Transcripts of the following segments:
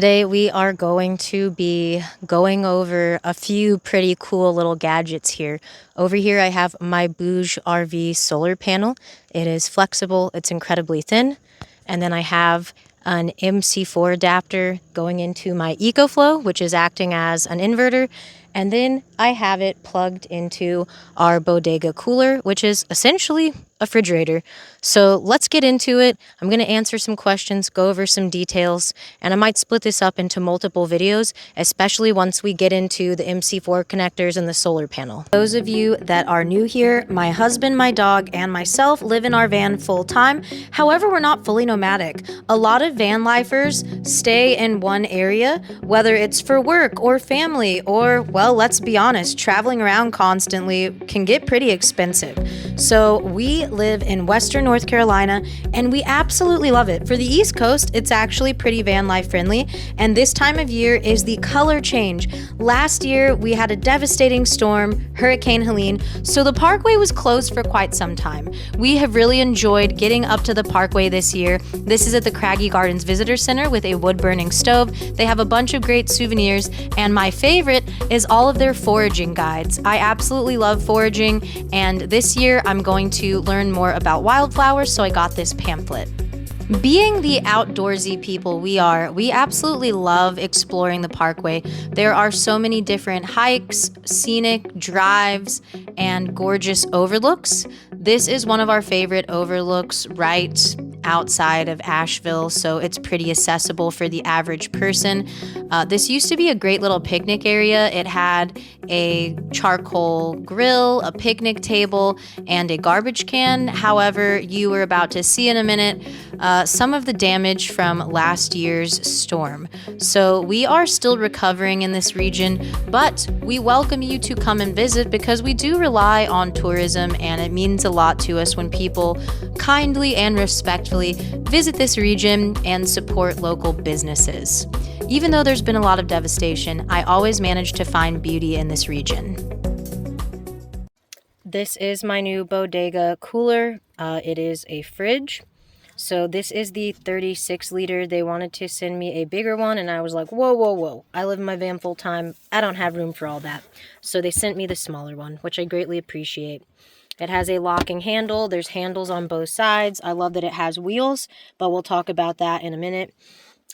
Today we are going to be going over a few pretty cool little gadgets here. Over here I have my Bouge RV solar panel. It is flexible, it's incredibly thin. And then I have an MC4 adapter going into my EcoFlow, which is acting as an inverter. And then I have it plugged into our Bodega cooler, which is essentially a refrigerator. So let's get into it. I'm going to answer some questions, go over some details, and I might split this up into multiple videos, especially once we get into the MC4 connectors and the solar panel. Those of you that are new here, my husband, my dog, and myself live in our van full time. However, we're not fully nomadic. A lot of van lifers stay in one area, whether it's for work or family or, well, let's be honest, traveling around constantly can get pretty expensive. So we live in Western North Carolina and we absolutely love it. For the East Coast, it's actually pretty van life friendly, and this time of year is the color change. Last year, we had a devastating storm, Hurricane Helene, so the parkway was closed for quite some time. We have really enjoyed getting up to the parkway this year. This is at the Craggy Gardens Visitor Center with a wood-burning stove. They have a bunch of great souvenirs, and my favorite is all of their foraging guides. I absolutely love foraging, and this year I'm going to learn more about wildflowers, so I got this pamphlet. Being the outdoorsy people we are, we absolutely love exploring the parkway. There are so many different hikes, scenic drives, and gorgeous overlooks. This is one of our favorite overlooks right outside of Asheville, so it's pretty accessible for the average person. This used to be a great little picnic area. It had a charcoal grill, a picnic table, and a garbage can. However, you were about to see in a minute some of the damage from last year's storm. So we are still recovering in this region, but we welcome you to come and visit because we do rely on tourism, and it means a lot to us when people kindly and respectfully visit this region and support local businesses. Even though there's been a lot of devastation, I always manage to find beauty in this region. This is my new Bodega cooler. It is a fridge. So this is the 36 liter. They wanted to send me a bigger one, and I was like, whoa, whoa, whoa. I live in my van full time. I don't have room for all that. So they sent me the smaller one, which I greatly appreciate. It has a locking handle. There's handles on both sides. I love that it has wheels, but we'll talk about that in a minute.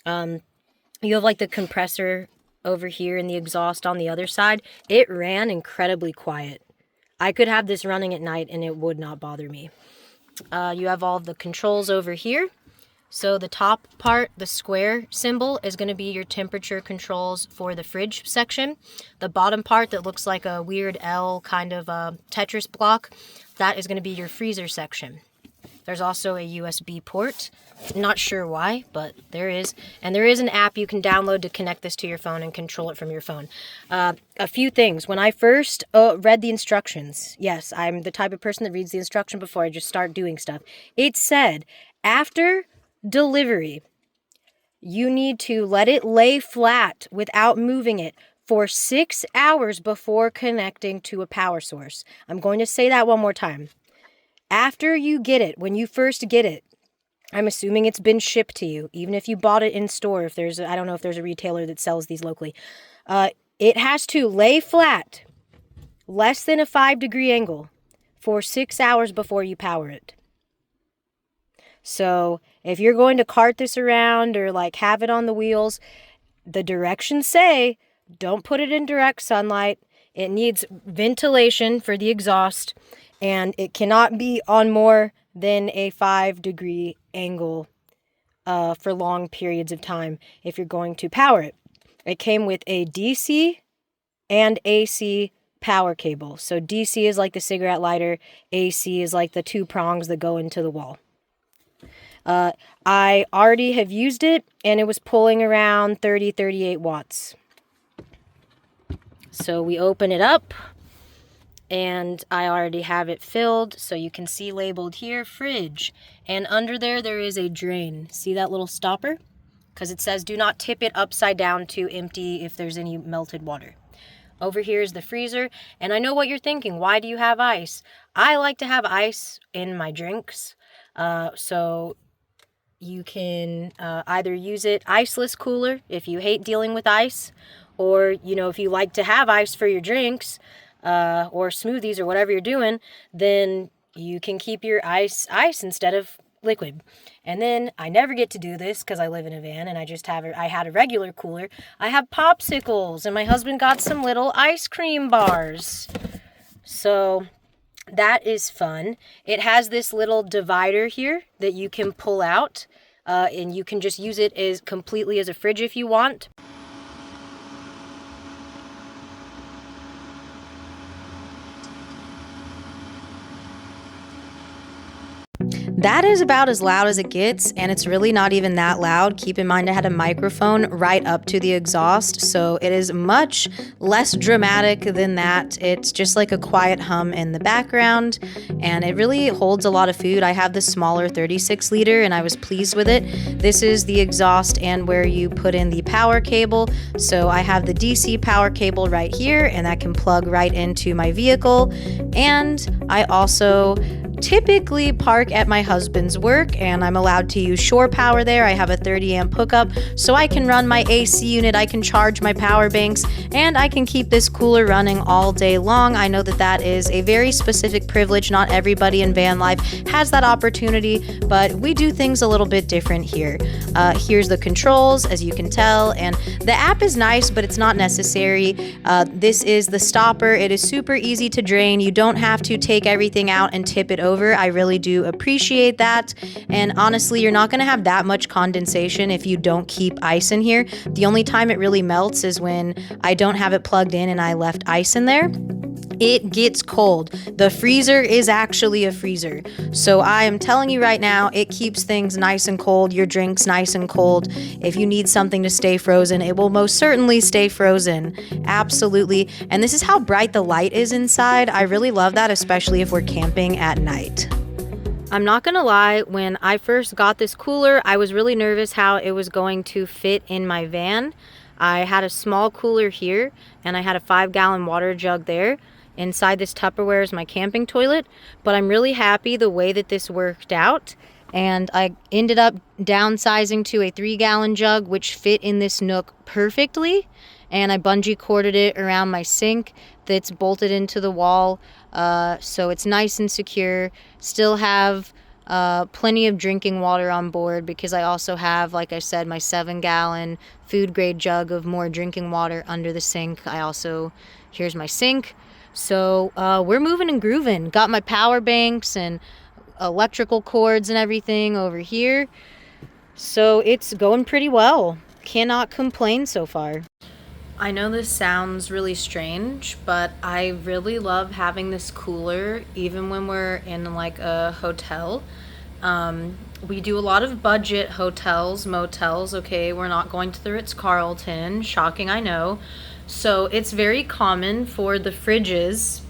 You have like the compressor over here and the exhaust on the other side. It ran incredibly quiet. I could have this running at night and it would not bother me. You have all the controls over here. So the top part, the square symbol, is going to be your temperature controls for the fridge section. The bottom part that looks like a weird L kind of Tetris block, that is going to be your freezer section. There's also a USB port. Not sure why, but there is. And there is an app you can download to connect this to your phone and control it from your phone. A few things. When I first read the instructions, yes, I'm the type of person that reads the instruction before I just start doing stuff. It said, after delivery, you need to let it lay flat without moving it for 6 hours before connecting to a power source. I'm going to say that one more time. After you get it, when you first get it, I'm assuming it's been shipped to you, even if you bought it in store, if there's, I don't know if there's a retailer that sells these locally. It has to lay flat, less than a 5-degree angle, for 6 hours before you power it. So if you're going to cart this around or like have it on the wheels, the directions say don't put it in direct sunlight. It needs ventilation for the exhaust, and it cannot be on more than a 5-degree angle for long periods of time if you're going to power it. It came with a DC and AC power cable. So DC is like the cigarette lighter, AC is like the 2 prongs that go into the wall. I already have used it, and it was pulling around 38 watts. So we open it up, and I already have it filled, so you can see labeled here, fridge. And under there is a drain. See that little stopper? Because it says do not tip it upside down to empty if there's any melted water. Over here is the freezer, and I know what you're thinking. Why do you have ice? I like to have ice in my drinks, so You can either use it iceless cooler if you hate dealing with ice, or, if you like to have ice for your drinks or smoothies or whatever you're doing, then you can keep your ice instead of liquid. And then I never get to do this because I live in a van and I had a regular cooler. I have popsicles, and my husband got some little ice cream bars. So that is fun. It has this little divider here that you can pull out, and you can just use it as completely as a fridge if you want. That is about as loud as it gets, and it's really not even that loud. Keep in mind I had a microphone right up to the exhaust, so it is much less dramatic than that. It's just like a quiet hum in the background, and it really holds a lot of food. I have the smaller 36 liter, and I was pleased with it. This is the exhaust and where you put in the power cable. So I have the DC power cable right here, and that can plug right into my vehicle. And I also typically park at my husband's work, and I'm allowed to use shore power there. I have a 30 amp hookup, so I can run my AC unit, I can charge my power banks, and I can keep this cooler running all day long. I know that that is a very specific privilege. Not everybody in van life has that opportunity, but we do things a little bit different here. Here's the controls, as you can tell, and the app is nice, but it's not necessary. This is the stopper. It is super easy to drain. You don't have to take everything out and tip it over. I really do appreciate that. And honestly, you're not going to have that much condensation if you don't keep ice in here. The only time it really melts is when I don't have it plugged in and I left ice in there. It gets cold. The freezer is actually a freezer. So I am telling you right now, it keeps things nice and cold, your drinks nice and cold. If you need something to stay frozen, it will most certainly stay frozen. Absolutely. And this is how bright the light is inside. I really love that, especially if we're camping at night. I'm not gonna lie, when I first got this cooler, I was really nervous how it was going to fit in my van. I had a small cooler here, and I had a 5-gallon water jug there. Inside this Tupperware is my camping toilet, but I'm really happy the way that this worked out. And I ended up downsizing to a 3-gallon jug, which fit in this nook perfectly. And I bungee corded it around my sink that's bolted into the wall. So it's nice and secure. Still have plenty of drinking water on board because I also have, like I said, my 7-gallon food grade jug of more drinking water under the sink. Here's my sink. So we're moving and grooving. Got my power banks and electrical cords and everything over here. So it's going pretty well. Cannot complain so far. I know this sounds really strange, but I really love having this cooler even when we're in like a hotel. We do a lot of budget hotels, motels, okay? We're not going to the Ritz-Carlton. Shocking, I know. So it's very common for the fridges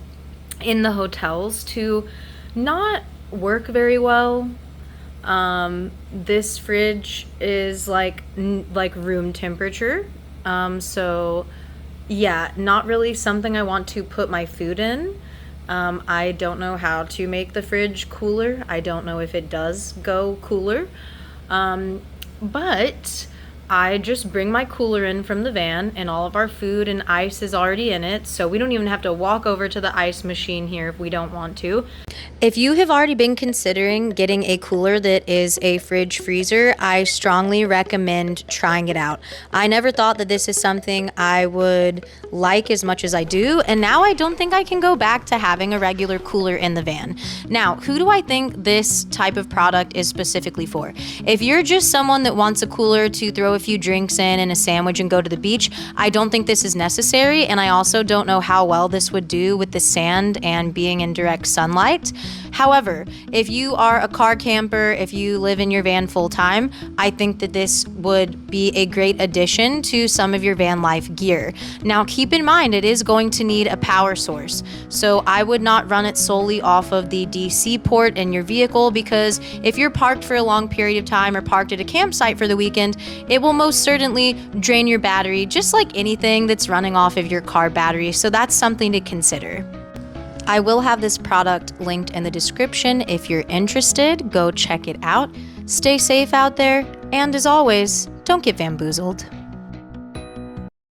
in the hotels to not work very well. This fridge is like room temperature. So yeah, not really something I want to put my food in. I don't know how to make the fridge cooler. I don't know if it does go cooler. But I just bring my cooler in from the van, and all of our food and ice is already in it, so we don't even have to walk over to the ice machine here if we don't want to. If you have already been considering getting a cooler that is a fridge freezer, I strongly recommend trying it out. I never thought that this is something I would like as much as I do, and now I don't think I can go back to having a regular cooler in the van. Now, who do I think this type of product is specifically for? If you're just someone that wants a cooler to throw a few drinks in and a sandwich and go to the beach, I don't think this is necessary, and I also don't know how well this would do with the sand and being in direct sunlight. However, if you are a car camper, if you live in your van full time, I think that this would be a great addition to some of your van life gear. Now, keep in mind, it is going to need a power source, so I would not run it solely off of the DC port in your vehicle, because if you're parked for a long period of time or parked at a campsite for the weekend, it will most certainly drain your battery, just like anything that's running off of your car battery. So that's something to consider. I will have this product linked in the description. If you're interested, go check it out. Stay safe out there, and as always, don't get bamboozled.